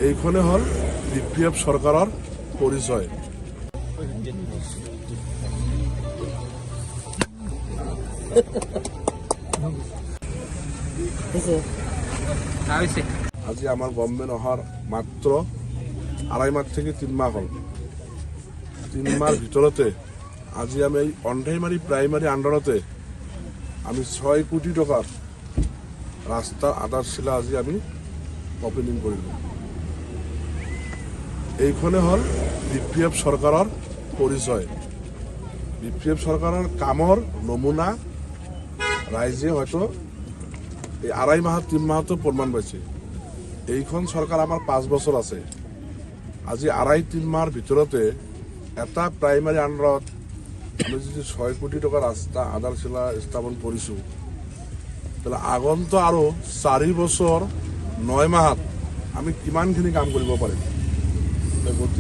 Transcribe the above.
এইখনে হল বিপিএফ সরকারের পরিচয়। আজি আমার গভর্নমেন্ট অহার মাত্র 2.5 মাস থেকে 3 মাস হল। 3 মাস ভিতরতে আজি আমি এই অন্ধাইমারি প্রাইমারি আন্ডারতে আমি 6 কোটি টাকার রাস্তার আধারশিলা আজি আমি ওপেনিং করিল। এইখনে হল বিপিএফ সরকারের পরিচয়। বিপিএফ সরকারের কামর নমুনা রাইজে হয়তো এই 2.5 মাহ 3 মাহ তো প্রমাণ পাইছে। এইখন সরকার আমার 5 বছর আছে। আজি 2.5-3 মাহৰ ভিতৰতে এটা প্ৰাইমাৰী আন্ডাৰত আমি যদি 6 কোটি টকাৰ ৰাস্তা আধাৰশিলা স্থাপন কৰিছো, তাহলে আগন্ত আৰু 4 বছৰ 9 মাহত আমি কিমানখিনি কাম কৰিব পাৰিম।